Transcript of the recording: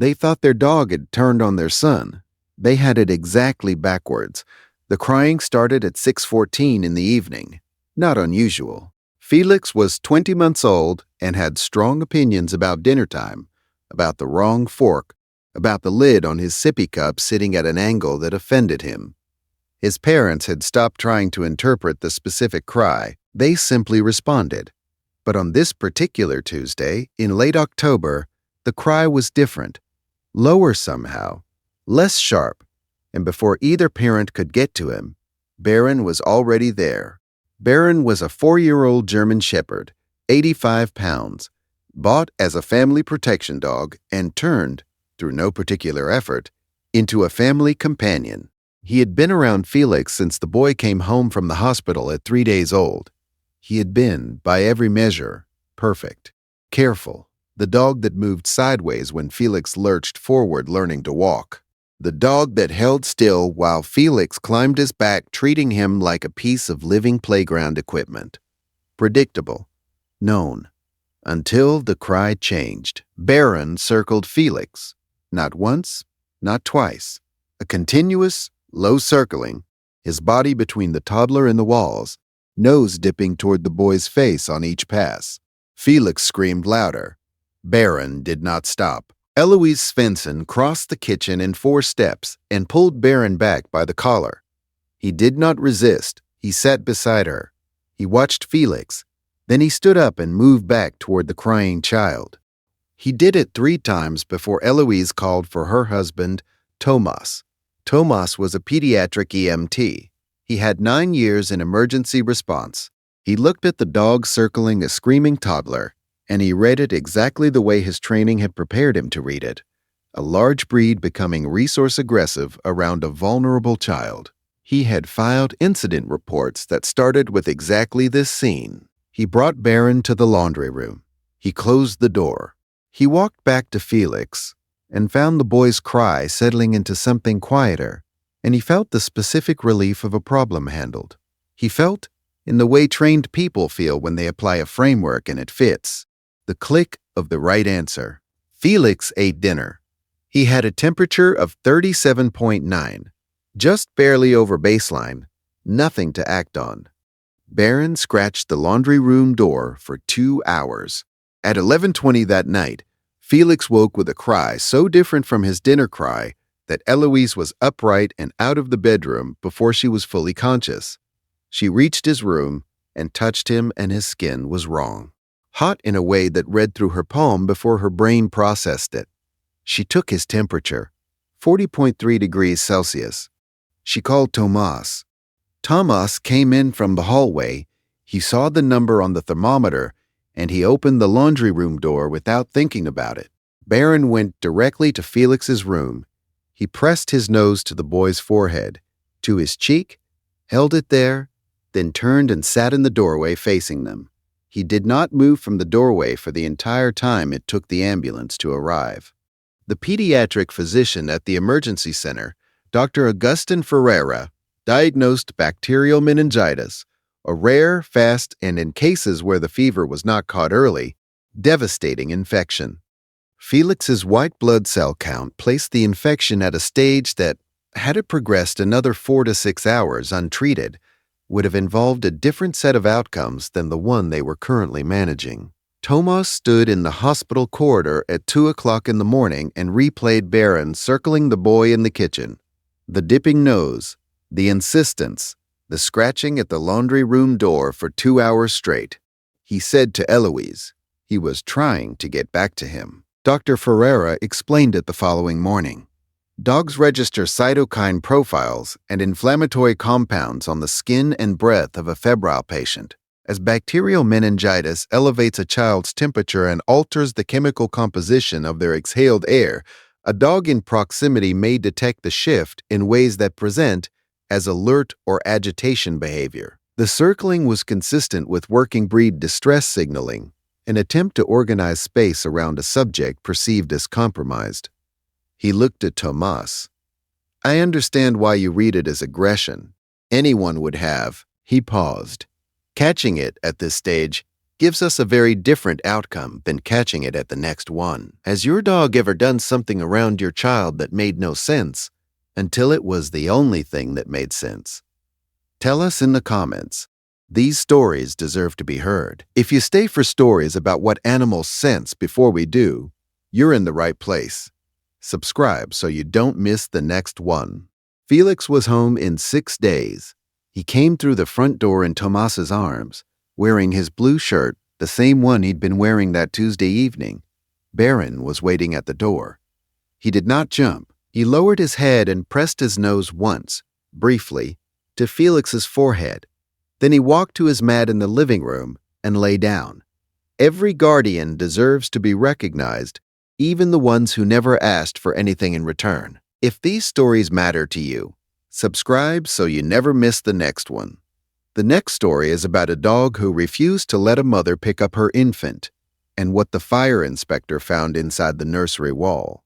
They thought their dog had turned on their son. They had it exactly backwards. The crying started at 6:14 in the evening. Not unusual. Felix was 20 months old and had strong opinions about dinner time, about the wrong fork, about the lid on his sippy cup sitting at an angle that offended him. His parents had stopped trying to interpret the specific cry. They simply responded. But on this particular Tuesday, in late October, the cry was different, lower somehow, less sharp, and before either parent could get to him, Baron was already there. Baron was a 4-year-old German Shepherd, 85 pounds, bought as a family protection dog and turned, through no particular effort, into a family companion. He had been around Felix since the boy came home from the hospital at 3 days old. He had been, by every measure, perfect, careful, the dog that moved sideways when Felix lurched forward learning to walk, the dog that held still while Felix climbed his back treating him like a piece of living playground equipment. Predictable, known, until the cry changed. Baron circled Felix, not once, not twice, a continuous, low circling, his body between the toddler and the walls, nose dipping toward the boy's face on each pass. Felix screamed louder. Baron did not stop. Eloise Svensson crossed the kitchen in 4 steps and pulled Baron back by the collar. He did not resist. He sat beside her. He watched Felix. Then he stood up and moved back toward the crying child. He did it 3 times before Eloise called for her husband, Tomas. Tomas was a pediatric EMT. He had 9 years in emergency response. He looked at the dog circling a screaming toddler, and he read it exactly the way his training had prepared him to read it. A large breed becoming resource-aggressive around a vulnerable child. He had filed incident reports that started with exactly this scene. He brought Baron to the laundry room. He closed the door. He walked back to Felix and found the boy's cry settling into something quieter, and he felt the specific relief of a problem handled. He felt, in the way trained people feel when they apply a framework and it fits, the click of the right answer. Felix ate dinner. He had a temperature of 37.9, just barely over baseline, nothing to act on. Baron scratched the laundry room door for 2 hours. At 11:20 that night, Felix woke with a cry so different from his dinner cry that Eloise was upright and out of the bedroom before she was fully conscious. She reached his room and touched him, and his skin was wrong. Hot in a way that read through her palm before her brain processed it. She took his temperature, 40.3 degrees Celsius. She called Tomas. Tomas came in from the hallway. He saw the number on the thermometer, and he opened the laundry room door without thinking about it. Baron went directly to Felix's room. He pressed his nose to the boy's forehead, to his cheek, held it there, then turned and sat in the doorway facing them. He did not move from the doorway for the entire time it took the ambulance to arrive. The pediatric physician at the emergency center, Dr. Agustin Ferreira, diagnosed bacterial meningitis, a rare, fast, and in cases where the fever was not caught early, devastating infection. Felix's white blood cell count placed the infection at a stage that, had it progressed another 4 to 6 hours untreated, would have involved a different set of outcomes than the one they were currently managing. Tomas stood in the hospital corridor at 2 o'clock in the morning and replayed Baron circling the boy in the kitchen. The dipping nose, the insistence, the scratching at the laundry room door for 2 hours straight. He said to Eloise, he was trying to get back to him. Dr. Ferreira explained it the following morning. Dogs register cytokine profiles and inflammatory compounds on the skin and breath of a febrile patient. As bacterial meningitis elevates a child's temperature and alters the chemical composition of their exhaled air, a dog in proximity may detect the shift in ways that present as alert or agitation behavior. The circling was consistent with working breed distress signaling, an attempt to organize space around a subject perceived as compromised. He looked at Tomas. I understand why you read it as aggression. Anyone would have. He paused. Catching it at this stage, gives us a very different outcome than catching it at the next one. Has your dog ever done something around your child that made no sense until it was the only thing that made sense? Tell us in the comments. These stories deserve to be heard. If you stay for stories about what animals sense before we do, you're in the right place. Subscribe so you don't miss the next one. Felix was home in 6 days. He came through the front door in Tomas's arms, wearing his blue shirt, the same one he'd been wearing that Tuesday evening. Baron was waiting at the door. He did not jump. He lowered his head and pressed his nose once, briefly, to Felix's forehead. Then he walked to his mat in the living room and lay down. Every guardian deserves to be recognized, even the ones who never asked for anything in return. If these stories matter to you, subscribe so you never miss the next one. The next story is about a dog who refused to let a mother pick up her infant and what the fire inspector found inside the nursery wall.